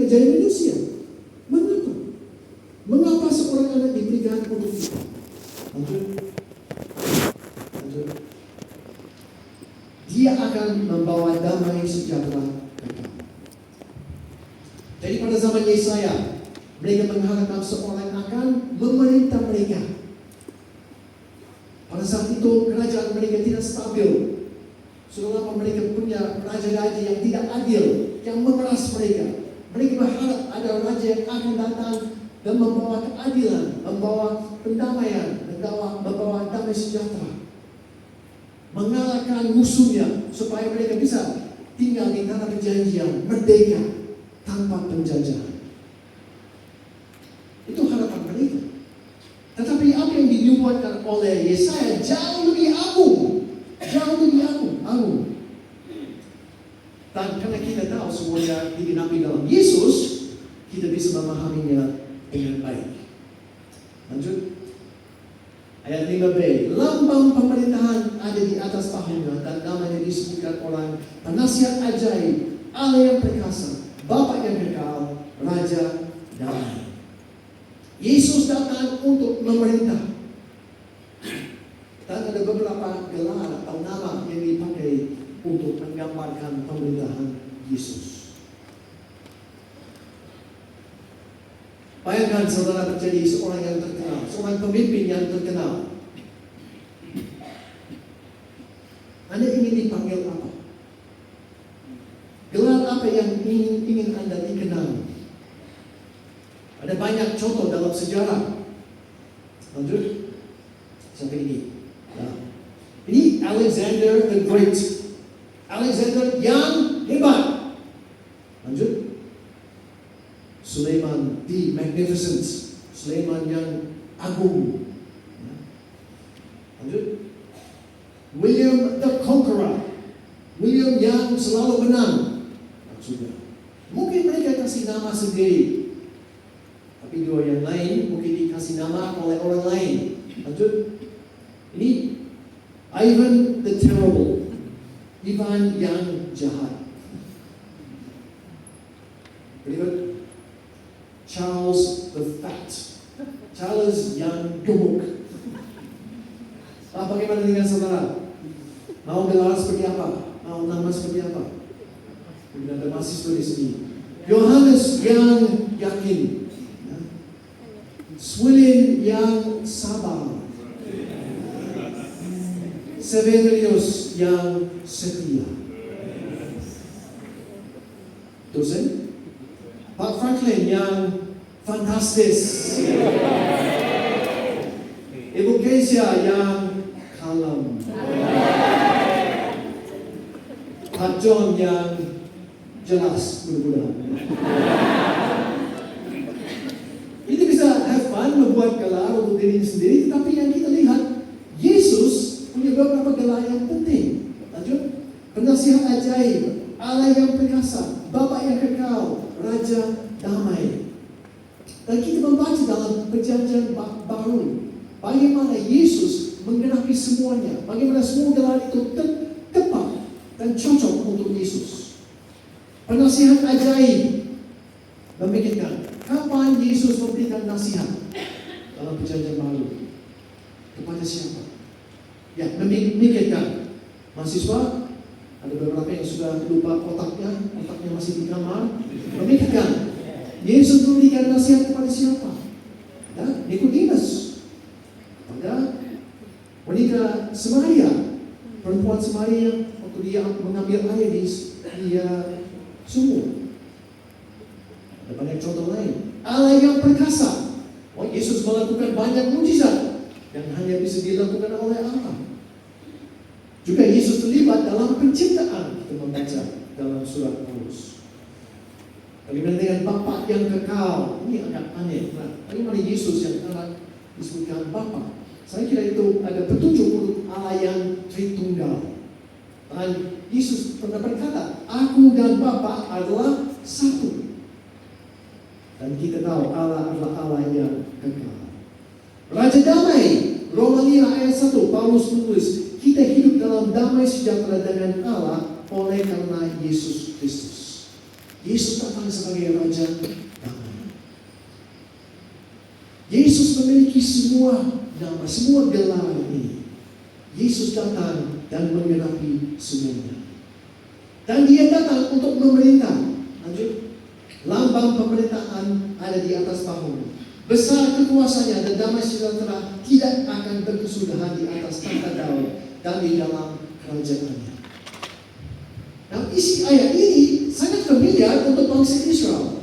menjadi manusia. Mengapa? Mengapa seorang anak diberikan untuk kita? Lanjut. Dia akan membawa damai sejahtera kekal. Jadi pada zaman Yesaya, mereka mengharapkan seorang akan memerintah mereka. Pada saat itu kerajaan mereka tidak stabil. Seolah mereka punya raja-raja yang tidak adil, yang memeras mereka. Mereka berharap ada raja yang akan datang dan membawa keadilan, membawa pendamaian, membawa damai sejahtera. Mengalahkan musuhnya supaya mereka bisa tinggal di tanah perjanjian, merdeka, tanpa penjajahan. Itu harapan mereka. Tetapi apa yang dinubuatkan oleh Yesaya jauh lebih agung. Jauh lebih agung. Dan karena kita tahu semuanya digenapi dalam Yesus, kita bisa memahaminya dengan baik. Lanjut. Ayat 5b, lambang pemerintahan ada di atas tahunnya dan namanya disebutkan orang penasihat ajaib, Allah yang perkasa, Bapa yang kekal, Raja damai. Yesus datang untuk memerintah. Dan ada beberapa gelar atau nama yang dipakai untuk menggambarkan pemerintahan Yesus. Bayangkan saudara menjadi seorang yang terkenal, seorang pemimpin yang terkenal. Anda ingin dipanggil apa? Gelar apa yang ingin Anda dikenal? Ada banyak contoh dalam sejarah. Lanjut. Sampai ini. Nah. Ini Alexander the Great. Alexander yang hebat. Lanjut. Sulaiman the Magnificent. Sulaiman yang agung. Lanjut. William the Conqueror. William yang selalu menang. Maksudnya. Mungkin mereka kasih nama sendiri. Tapi dua yang lain mungkin dikasih nama oleh orang lain. Lanjut. Ini Ivan the Terrible. Ivan yang jahat. Berikut. Charles the Fat. Charles yang gemuk. Bagaimana dengan saudara? Mau gelar seperti apa? Mau nama seperti apa? Mungkin ada mahasiswa di sini. Yohanes yang yakin. Swilin yang sabar. Severius yang setia. Dosen? Pak Franklin yang fantastis. Ibu Kesia yang kalem. Pak John yang jelas berguna. Ini bisa have fun, membuat gelar untuk diri sendiri, tapi yang kita lihat, Yesus punya beberapa gelar yang penting. Lanjut. Penasihat ajaib, Allah yang perkasa, Bapa yang kekal, Raja damai. Dan kita membaca dalam perjanjian baru bagaimana Yesus menggenapi semuanya, bagaimana semua gelar itu tepat dan cocok untuk Yesus. Penasihat ajaib memikirkan kapan Yesus memberikan nasihat dalam perjanjian baru kepada siapa? Ya, memikirkan. Mahasiswa, ada beberapa yang sudah lupa otaknya masih di kamar. Memikirkan Yesus memberikan nasihat kepada siapa? Ya, Nikodemus, kepada wanita Samaria, perempuan Samaria waktu dia mengambil air di sumur. Ada banyak contoh lain. Allah yang perkasa. Yesus melakukan banyak mujizat yang hanya bisa dilakukan oleh Allah. Juga Yesus terlibat dalam penciptaan. Kita membaca dalam surat Paulus. Bagaimana dengan Bapa yang kekal? Ini agak aneh. Nah, bagaimana Yesus yang anak disebutkan Bapa? Saya kira itu ada petunjuk untuk Allah yang Tritunggal. Dan Yesus pernah berkata, Aku dan Bapa adalah satu. Dan kita tahu Allah adalah Allah yang kekal. Raja damai. Roma 5 ayat 1, Paulus menulis, kita hidup dalam damai sejahtera dengan Allah oleh karena Yesus Kristus. Yesus datang sebagai Raja damai. Yesus memiliki semua nama, semua gelar ini. Yesus datang dan menggenapi semuanya. Dan dia datang untuk memerintah. Lanjut. Lambang pemerintahan ada di atas bahunya. Besar kekuasaannya dan damai sejahtera tidak akan berkesudahan di atas tahta Daud dan di dalam kerajaannya. Nah, isi ayat ini sangat familiar untuk bangsa Israel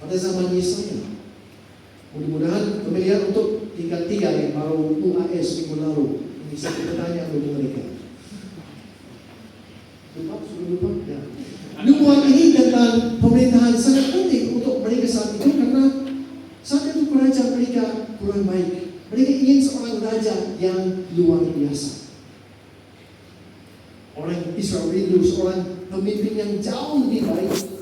pada zaman Yesaya. Mudah-mudahan familiar untuk tingkat 3 yang baru UAS minggu lalu. Ini satu pertanyaan untuk mereka. Lupa? Ya. Nubuat ini tentang pemerintahan sangat penting untuk mereka saat itu karena saat itu kerajaan mereka kurang baik. Mereka ingin seorang raja yang luar biasa. Orang Israel rindu seorang pemimpin yang jauh lebih baik